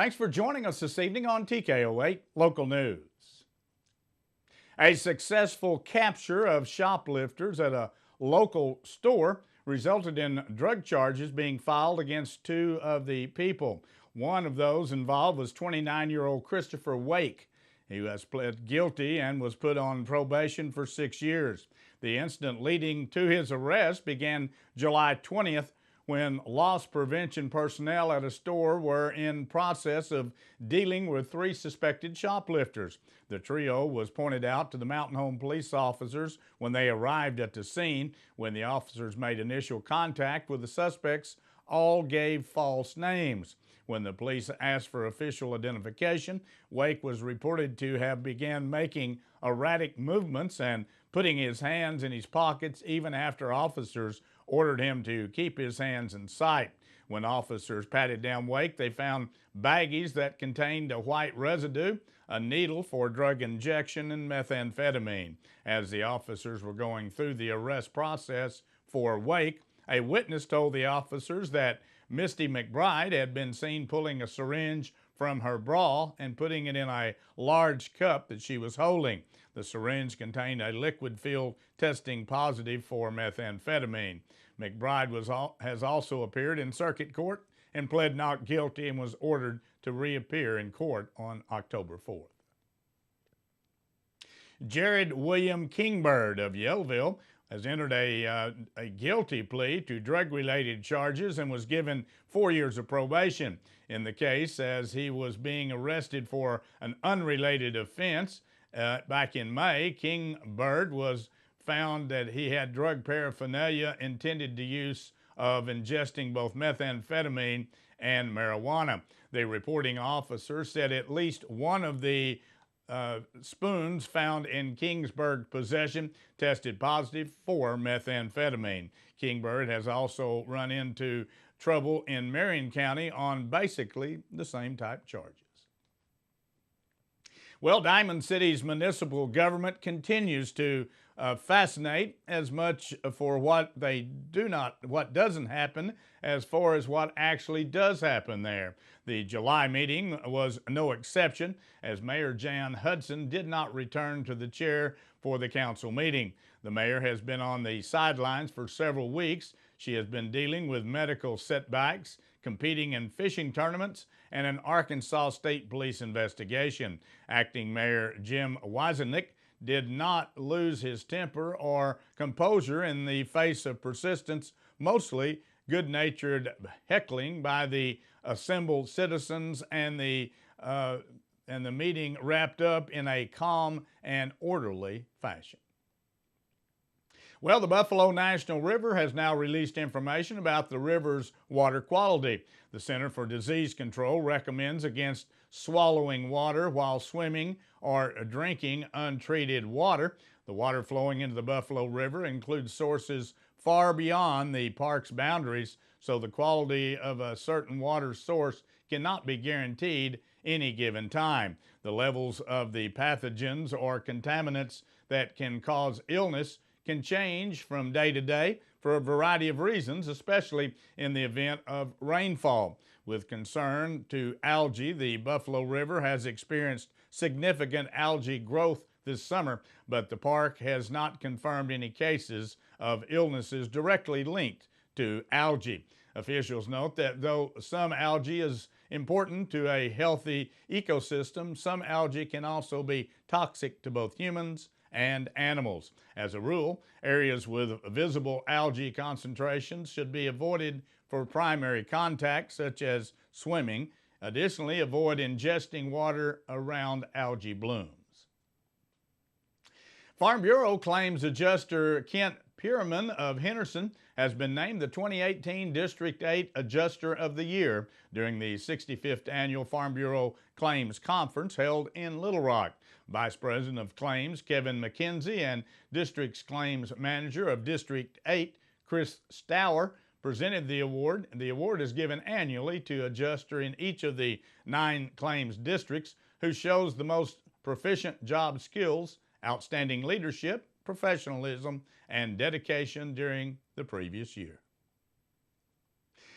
Thanks for joining us this evening on TKO 8 Local News. A successful capture of shoplifters at a local store resulted in drug charges being filed against two of the people. One of those involved was 29-year-old Christopher Wake. He was pled guilty and was put on probation for 6 years. The incident leading to his arrest began July 20th when loss prevention personnel at a store were in process of dealing with 3 suspected shoplifters. The trio was pointed out to the Mountain Home police officers when they arrived at the scene. When the officers made initial contact with the suspects, all gave false names. When the police asked for official identification, Wake was reported to have began making erratic movements and putting his hands in his pockets even after officers ordered him to keep his hands in sight. When officers patted down Wake, they found baggies that contained a white residue, a needle for drug injection, and methamphetamine. As the officers were going through the arrest process for Wake, a witness told the officers that Misty McBride had been seen pulling a syringe from her bra and putting it in a large cup that she was holding. The syringe contained a liquid filled testing positive for methamphetamine. McBride has also appeared in circuit court and pled not guilty and was ordered to reappear in court on October 4th. Jared William Kingbird of Yellville has entered a guilty plea to drug-related charges and was given 4 years of probation. In the case, as he was being arrested for an unrelated offense back in May, Kingbird was found that he had drug paraphernalia intended to use of ingesting both methamphetamine and marijuana. The reporting officer said at least one of the spoons found in Kingsbird's possession tested positive for methamphetamine. Kingbird has also run into trouble in Marion County on basically the same type charges. Well, Diamond City's municipal government continues to fascinate as much for what doesn't happen as far as what actually does happen there. The July meeting was no exception, as Mayor Jan Hudson did not return to the chair for the council meeting. The mayor has been on the sidelines for several weeks. She has been dealing with medical setbacks, competing in fishing tournaments, and an Arkansas State Police investigation. Acting Mayor Jim Weisennick did not lose his temper or composure in the face of persistence, mostly good-natured heckling by the assembled citizens, and the meeting wrapped up in a calm and orderly fashion. Well, the Buffalo National River has now released information about the river's water quality. The Center for Disease Control recommends against swallowing water while swimming or drinking untreated water. The water flowing into the Buffalo River includes sources far beyond the park's boundaries, so the quality of a certain water source cannot be guaranteed any given time. The levels of the pathogens or contaminants that can cause illness can change from day to day for a variety of reasons, especially in the event of rainfall. With concern to algae, the Buffalo River has experienced significant algae growth this summer, but the park has not confirmed any cases of illnesses directly linked to algae. Officials note that though some algae is important to a healthy ecosystem, some algae can also be toxic to both humans and animals. As a rule, areas with visible algae concentrations should be avoided for primary contact, such as swimming. Additionally, avoid ingesting water around algae blooms. Farm Bureau Claims Adjuster Kent Pierman of Henderson has been named the 2018 District 8 Adjuster of the Year during the 65th Annual Farm Bureau Claims Conference held in Little Rock. Vice President of Claims Kevin McKenzie and District's Claims Manager of District 8 Chris Stour presented the award. The award is given annually to adjuster in each of the 9 claims districts who shows the most proficient job skills, outstanding leadership, professionalism, and dedication during the previous year.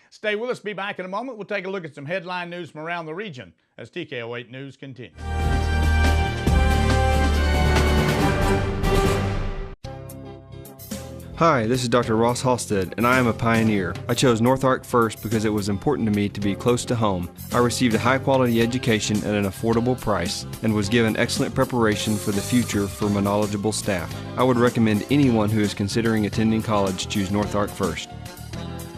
Stay with us. Be back in a moment. We'll take a look at some headline news from around the region as TKO 8 News continues. Hi, this is Dr. Ross Halstead, and I am a pioneer. I chose North Ark first because it was important to me to be close to home. I received a high-quality education at an affordable price and was given excellent preparation for the future from a knowledgeable staff. I would recommend anyone who is considering attending college choose North Ark first.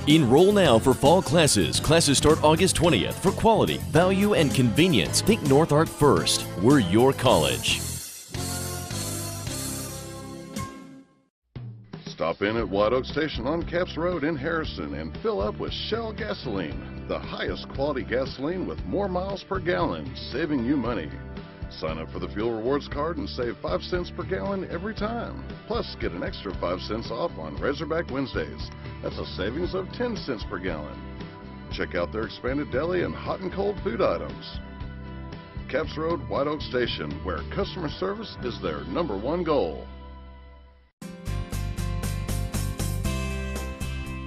Enroll now for fall classes. Classes start August 20th. For quality, value, and convenience, think North Ark first. We're your college. Stop in at White Oak Station on Capps Road in Harrison and fill up with Shell gasoline, the highest quality gasoline with more miles per gallon, saving you money. Sign up for the Fuel Rewards card and save 5 cents per gallon every time. Plus, get an extra 5 cents off on Razorback Wednesdays. That's a savings of 10 cents per gallon. Check out their expanded deli and hot and cold food items. Capps Road, White Oak Station, where customer service is their #1 goal.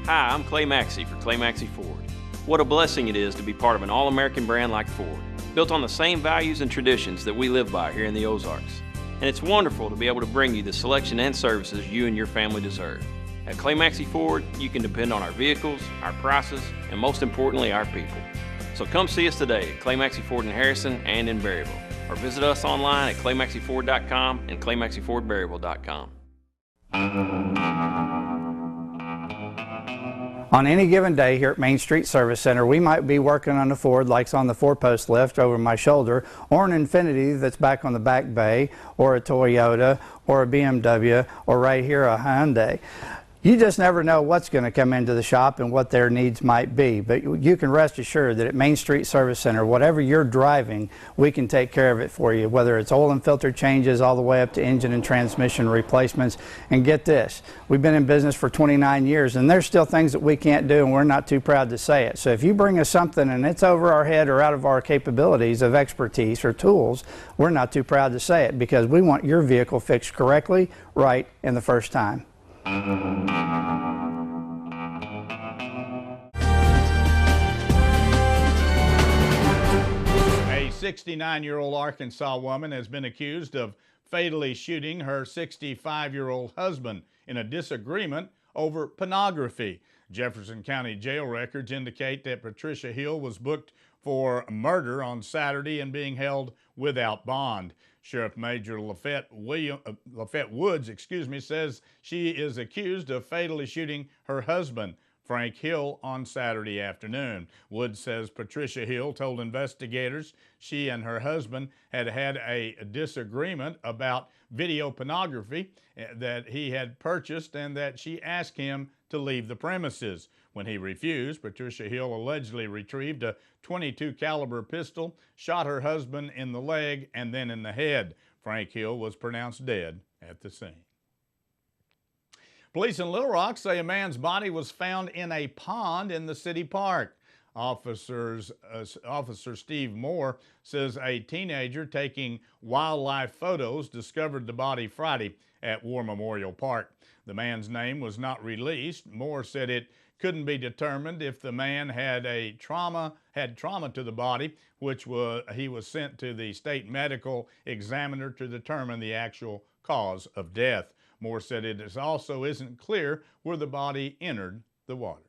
Hi, I'm Clay Maxey for Clay Maxey Ford. What a blessing it is to be part of an all-American brand like Ford, built on the same values and traditions that we live by here in the Ozarks. And it's wonderful to be able to bring you the selection and services you and your family deserve. At Clay Maxey Ford, you can depend on our vehicles, our prices, and most importantly, our people. So come see us today at Clay Maxey Ford in Harrison and in Berryville, or visit us online at claymaxeyford.com and claymaxeyfordberryville.com. On any given day here at Main Street Service Center, we might be working on a Ford like on the 4-post lift over my shoulder, or an Infiniti that's back on the back bay, or a Toyota, or a BMW, or right here a Hyundai. You just never know what's going to come into the shop and what their needs might be, but you can rest assured that at Main Street Service Center, whatever you're driving, we can take care of it for you, whether it's oil and filter changes all the way up to engine and transmission replacements. And get this, we've been in business for 29 years and there's still things that we can't do, and we're not too proud to say it. So if you bring us something and it's over our head or out of our capabilities of expertise or tools, we're not too proud to say it, because we want your vehicle fixed correctly, right, and the first time. A 69-year-old Arkansas woman has been accused of fatally shooting her 65-year-old husband in a disagreement over pornography. Jefferson County jail records indicate that Patricia Hill was booked for murder on Saturday and being held without bond. Sheriff Major Lafette Woods, says she is accused of fatally shooting her husband, Frank Hill, on Saturday afternoon. Woods says Patricia Hill told investigators she and her husband had had a disagreement about video pornography that he had purchased, and that she asked him to leave the premises. When he refused, Patricia Hill allegedly retrieved a .22 caliber pistol, shot her husband in the leg and then in the head. Frank Hill was pronounced dead at the scene. Police in Little Rock say a man's body was found in a pond in the city park. Officer Steve Moore says a teenager taking wildlife photos discovered the body Friday at War Memorial Park. The man's name was not released. Moore said it couldn't be determined if the man had trauma to the body, which he was sent to the state medical examiner to determine the actual cause of death. Moore said it also isn't clear where the body entered the water.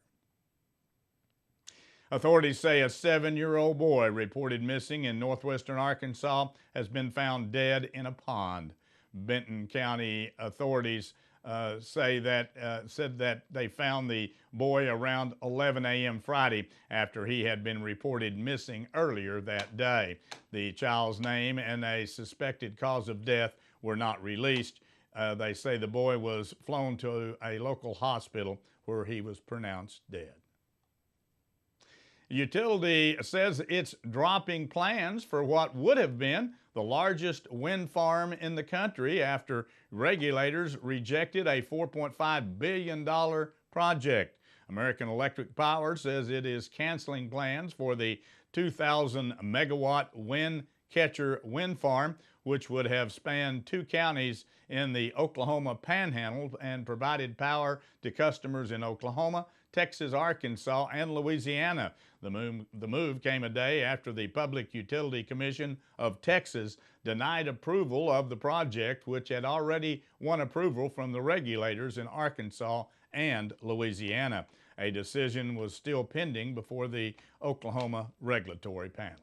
Authorities say a 7-year-old boy reported missing in northwestern Arkansas has been found dead in a pond. Benton County authorities said that they found the boy around 11 a.m. Friday after he had been reported missing earlier that day. The child's name and a suspected cause of death were not released. They say the boy was flown to a local hospital where he was pronounced dead. Utility says it's dropping plans for what would have been the largest wind farm in the country after regulators rejected a $4.5 billion project. American Electric Power says it is canceling plans for the 2,000 megawatt Wind Catcher wind farm, which would have spanned 2 counties in the Oklahoma Panhandle and provided power to customers in Oklahoma, Texas, Arkansas, and Louisiana. The move came a day after the Public Utility Commission of Texas denied approval of the project, which had already won approval from the regulators in Arkansas and Louisiana. A decision was still pending before the Oklahoma regulatory panel.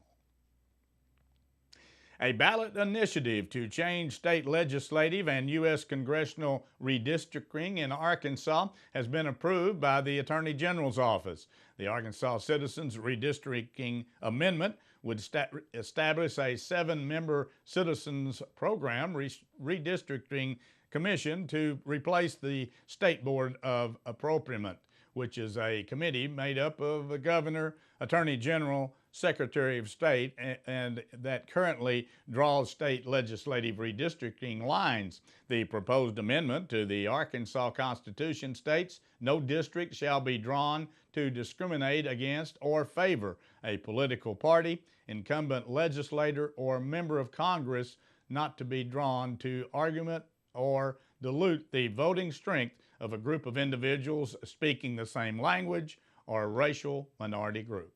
A ballot initiative to change state legislative and U.S. congressional redistricting in Arkansas has been approved by the Attorney General's office. The Arkansas Citizens Redistricting Amendment would establish a 7-member citizens program redistricting commission to replace the State Board of Apportionment, which is a committee made up of the governor, attorney general, secretary of state, and that currently draws state legislative redistricting lines. The proposed amendment to the Arkansas Constitution states no district shall be drawn to discriminate against or favor a political party, incumbent legislator, or member of Congress, not to be drawn to argument or dilute the voting strength of a group of individuals speaking the same language or a racial minority group.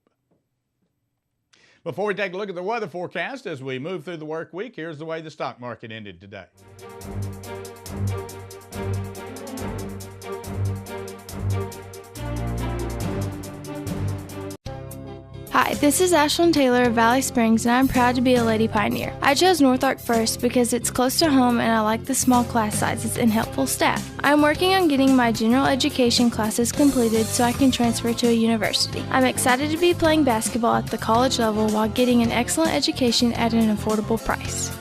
Before we take a look at the weather forecast as we move through the work week, here's the way the stock market ended today. Hi, this is Ashlyn Taylor of Valley Springs, and I'm proud to be a Lady Pioneer. I chose North Ark first because it's close to home and I like the small class sizes and helpful staff. I'm working on getting my general education classes completed so I can transfer to a university. I'm excited to be playing basketball at the college level while getting an excellent education at an affordable price.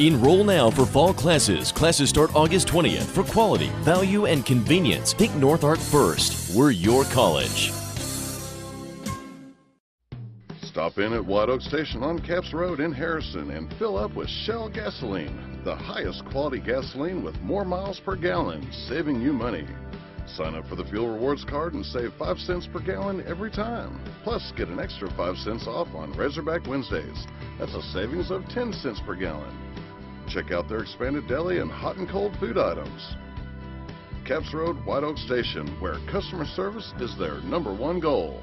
Enroll now for fall classes. Classes start August 20th. For quality, value, and convenience, pick North Ark first. We're your college. Stop in at White Oak Station on Capps Road in Harrison and fill up with Shell gasoline, the highest quality gasoline with more miles per gallon, saving you money. Sign up for the Fuel Rewards card and save 5 cents per gallon every time. Plus, get an extra 5 cents off on Razorback Wednesdays. That's a savings of 10 cents per gallon. Check out their expanded deli and hot and cold food items. Capps Road, White Oak Station, where customer service is their #1 goal.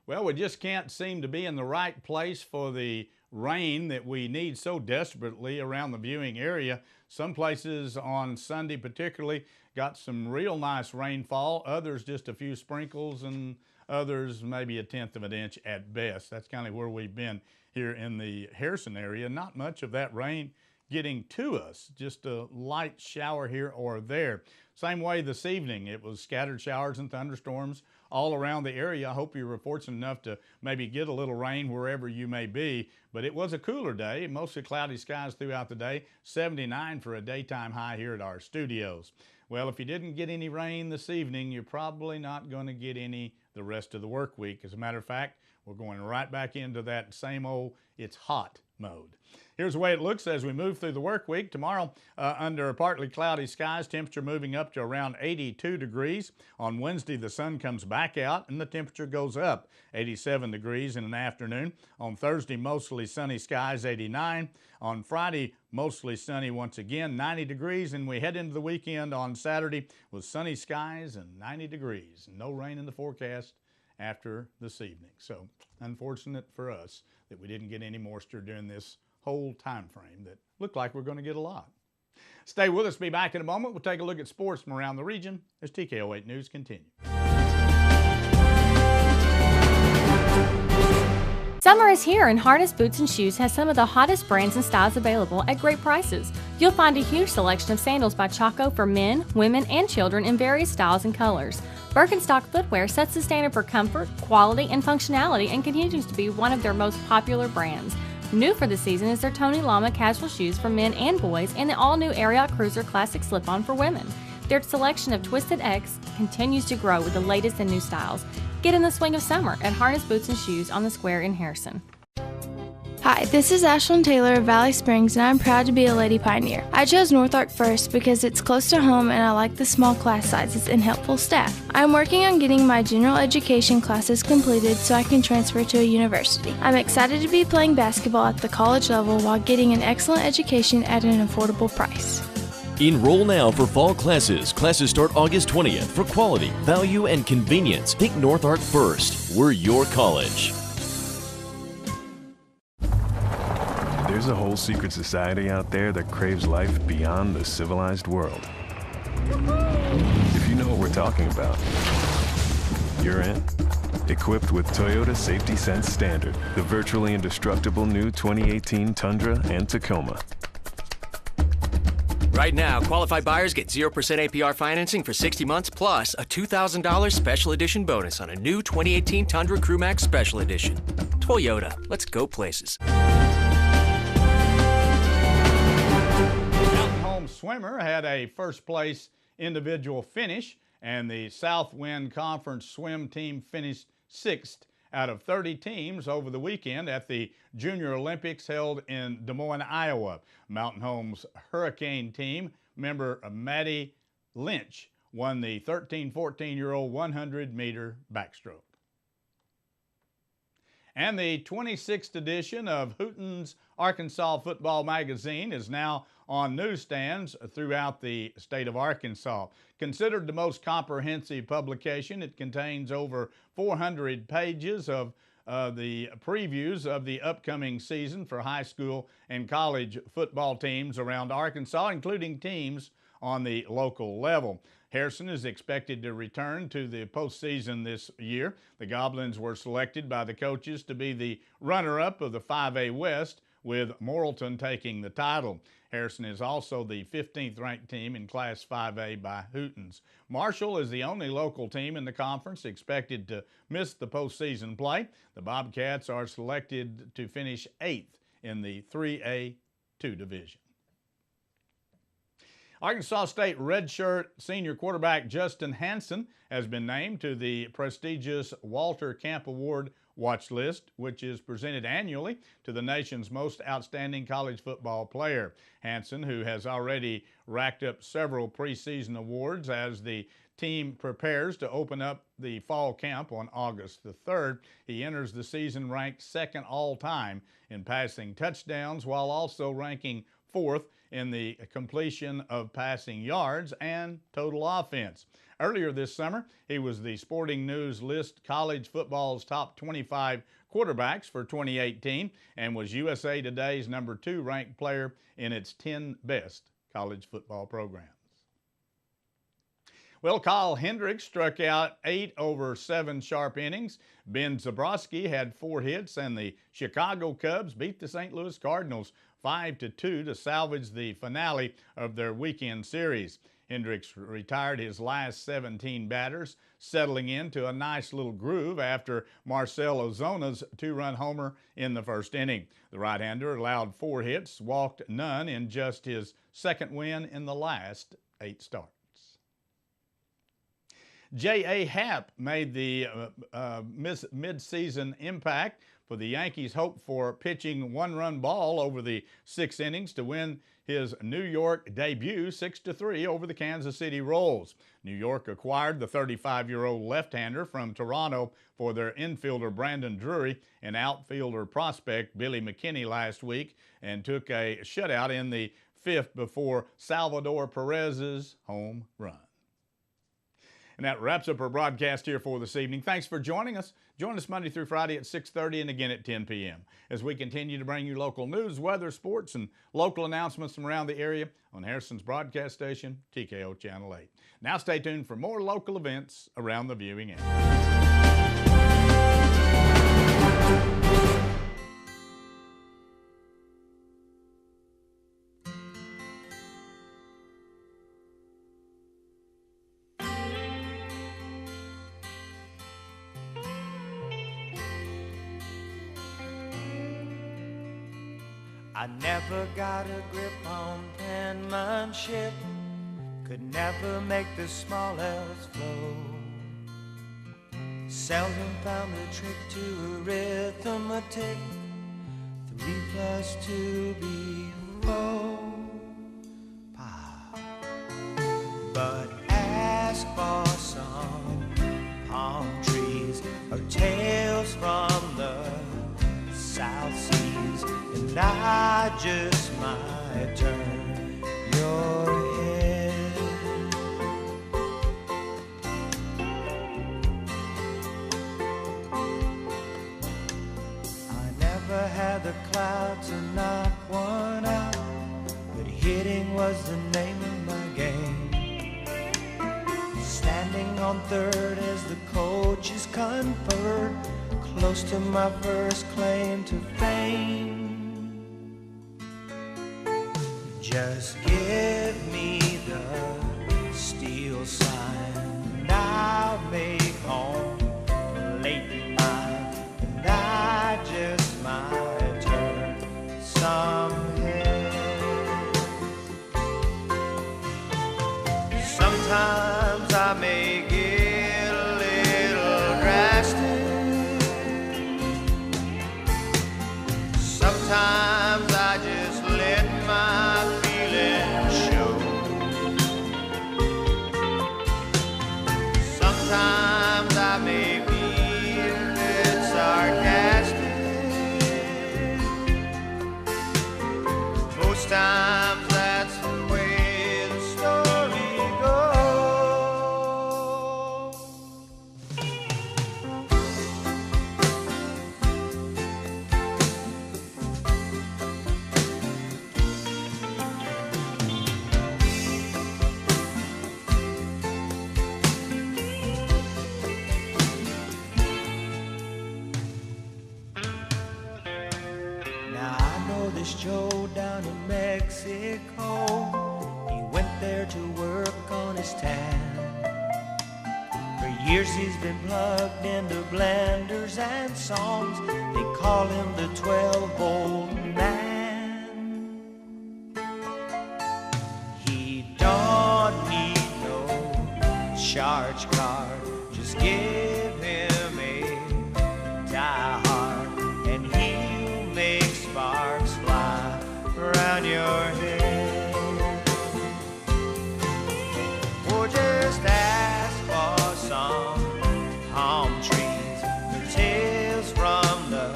Well, we just can't seem to be in the right place for the rain that we need so desperately around the viewing area. Some places on Sunday particularly got some real nice rainfall, others just a few sprinkles, and others maybe 1/10 of an inch at best. That's kind of where we've been here in the Harrison area. Not much of that rain getting to us, just a light shower here or there. Same way this evening, it was scattered showers and thunderstorms all around the area. I hope you were fortunate enough to maybe get a little rain wherever you may be, but it was a cooler day, mostly cloudy skies throughout the day, 79 for a daytime high here at our studios. Well, if you didn't get any rain this evening, you're probably not going to get any the rest of the work week. As a matter of fact, we're going right back into that same old it's hot mode. Here's the way it looks as we move through the work week. Tomorrow, under partly cloudy skies, temperature moving up to around 82 degrees. On Wednesday, the sun comes back out and the temperature goes up, 87 degrees in an afternoon. On Thursday, mostly sunny skies, 89. On Friday, mostly sunny once again, 90 degrees. And we head into the weekend on Saturday with sunny skies and 90 degrees. No rain in the forecast after this evening. So unfortunate for us that we didn't get any moisture during this whole time frame that looked like we're going to get a lot. Stay with us. Be back in a moment. We'll take a look at sports from around the region as TKO 8 News continues. Summer is here, and Harness Boots and Shoes has some of the hottest brands and styles available at great prices. You'll find a huge selection of sandals by Chaco for men, women, and children in various styles and colors. Birkenstock footwear sets the standard for comfort, quality, and functionality and continues to be one of their most popular brands. New for the season is their Tony Lama casual shoes for men and boys and the all-new Ariat Cruiser Classic slip-on for women. Their selection of Twisted X continues to grow with the latest and new styles. Get in the swing of summer at Harness Boots and Shoes on the Square in Harrison. Hi, this is Ashlyn Taylor of Valley Springs, and I'm proud to be a Lady Pioneer. I chose North Ark first because it's close to home and I like the small class sizes and helpful staff. I'm working on getting my general education classes completed so I can transfer to a university. I'm excited to be playing basketball at the college level while getting an excellent education at an affordable price. Enroll now for fall classes. Classes start August 20th. For quality, value, and convenience, think North Ark First. We're your college. There's a whole secret society out there that craves life beyond the civilized world. If you know what we're talking about, you're in. Equipped with Toyota Safety Sense Standard, the virtually indestructible new 2018 Tundra and Tacoma. Right now, qualified buyers get 0% APR financing for 60 months plus a $2,000 special edition bonus on a new 2018 Tundra Crew Max Special Edition. Toyota, let's go places. Swimmer had a first place individual finish, and the Southwind Conference swim team finished 6th out of 30 teams over the weekend at the Junior Olympics held in Des Moines, Iowa. Mountain Home's Hurricane team member Maddie Lynch won the 13-14-year-old 100-meter backstroke. And the 26th edition of Hooten's Arkansas Football Magazine is now on newsstands throughout the state of Arkansas. Considered the most comprehensive publication, it contains over 400 pages of the previews of the upcoming season for high school and college football teams around Arkansas, including teams on the local level. Harrison is expected to return to the postseason this year. The Goblins were selected by the coaches to be the runner-up of the 5A West, with Morrilton taking the title. Harrison is also the 15th ranked team in Class 5A by Hooten's. Marshall is the only local team in the conference expected to miss the postseason play. The Bobcats are selected to finish 8th in the 3A2 division. Arkansas State redshirt senior quarterback Justin Hansen has been named to the prestigious Walter Camp Award watch list, which is presented annually to the nation's most outstanding college football player. Hansen, who has already racked up several preseason awards as the team prepares to open up the fall camp on August the 3rd, he enters the season ranked second all-time in passing touchdowns, while also ranking 4th in the completion of passing yards and total offense. Earlier this summer, he was the Sporting News List college football's top 25 quarterbacks for 2018 and was USA Today's number 2 ranked player in its 10 best college football programs. Well, Kyle Hendricks struck out 8 over 7 sharp innings. Ben Zabrowski had 4 hits, and the Chicago Cubs beat the St. Louis Cardinals 5-2 to salvage the finale of their weekend series. Hendricks retired his last 17 batters, settling into a nice little groove after Marcell Ozona's 2-run homer in the first inning. The right-hander allowed 4 hits, walked none in just his second win in the last 8 starts. J.A. Happ made the mid-season impact for the Yankees' hope for pitching 1-run ball over the 6 innings to win his New York debut 6-3 over the Kansas City Royals. New York acquired the 35-year-old left-hander from Toronto for their infielder Brandon Drury and outfielder prospect Billy McKinney last week, and took a shutout in the 5th before Salvador Perez's home run. And that wraps up our broadcast here for this evening. Thanks for joining us. Join us Monday through Friday at 6:30 and again at 10 p.m. as we continue to bring you local news, weather, sports, and local announcements from around the area on Harrison's broadcast station, TKO Channel 8. Now stay tuned for more local events around the viewing area. I never got a grip on penmanship, could never make the small L's flow. Seldom found the trick to arithmetic. 3 plus 2 be 4. But ask for some palm trees or tales from the South Seas, and I just might turn your head. I never had the clout to knock one out, but hitting was the name of my game. Standing on third as the coaches conferred, close to my first claim to fame. Just give me the steel sign, and I'll make home late mine, and I just might turn some heads. Sometimes I may get a little drastic. Sometimes I just let my feelings show. Sometimes I may be a bit sarcastic. Most times that's the way the story goes. Now I know this Joe down in Mexico. He went there to work on his tan. For years he's been plugged into blenders and songs. They call him the 12-volt man. He don't need no charge card. Just give him a die-hard, and he'll make sparks fly around your head. Or just ask for some palm trees or tales from the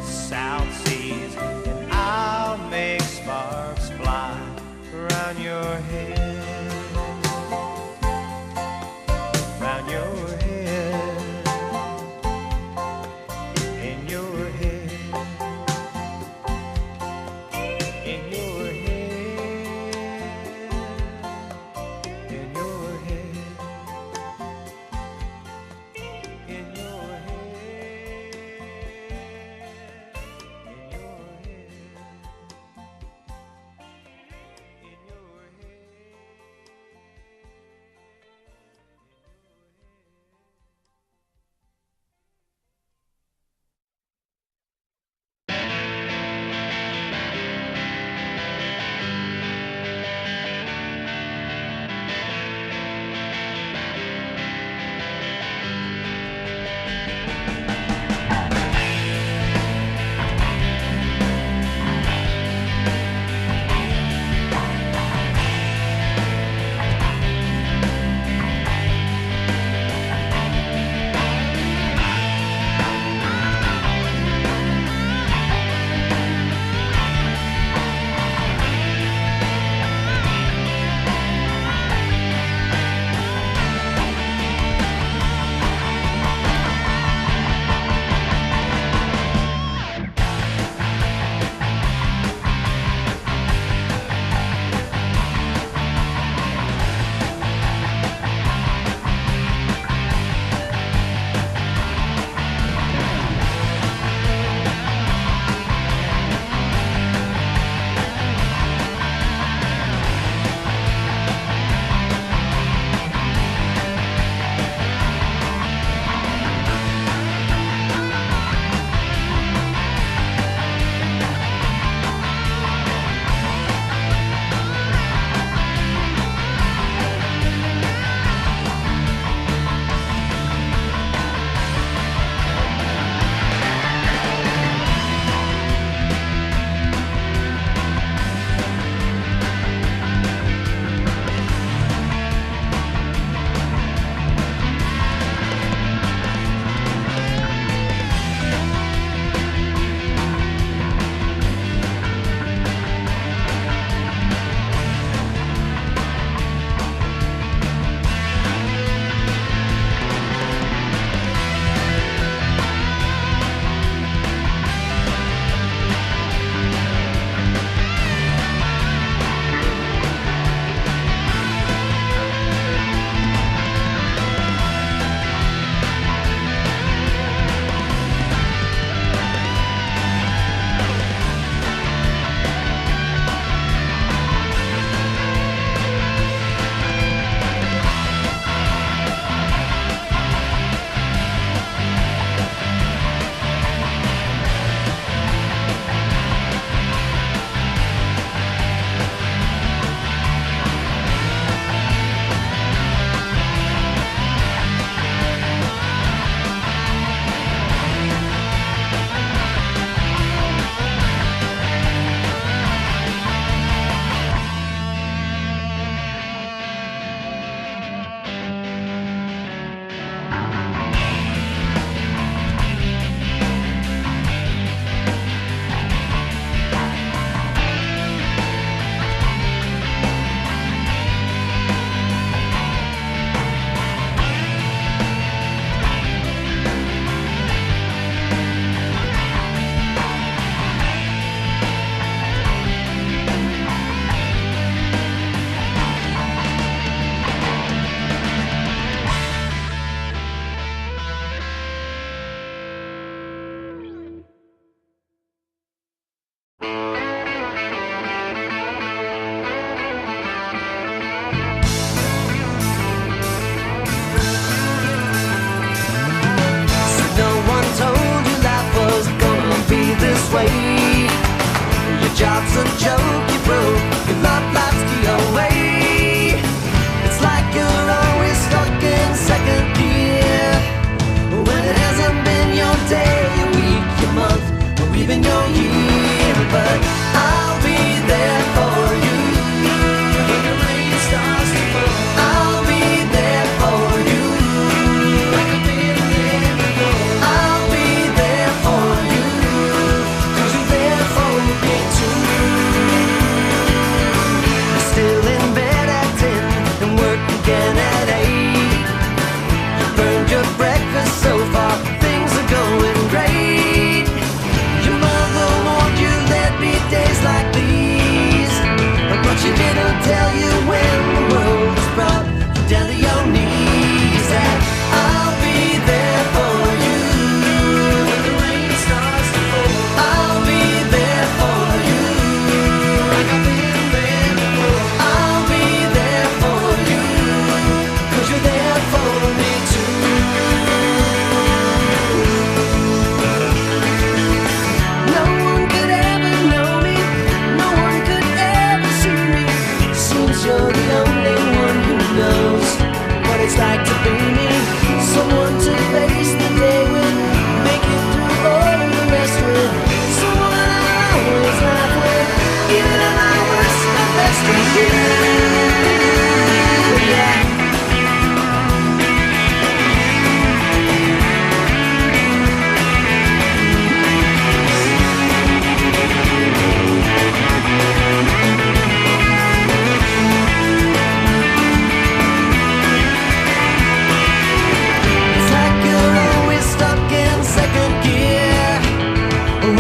South Seas, and I'll make sparks fly around your head. Around your head. In your head. In your head.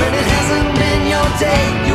When it hasn't been your day,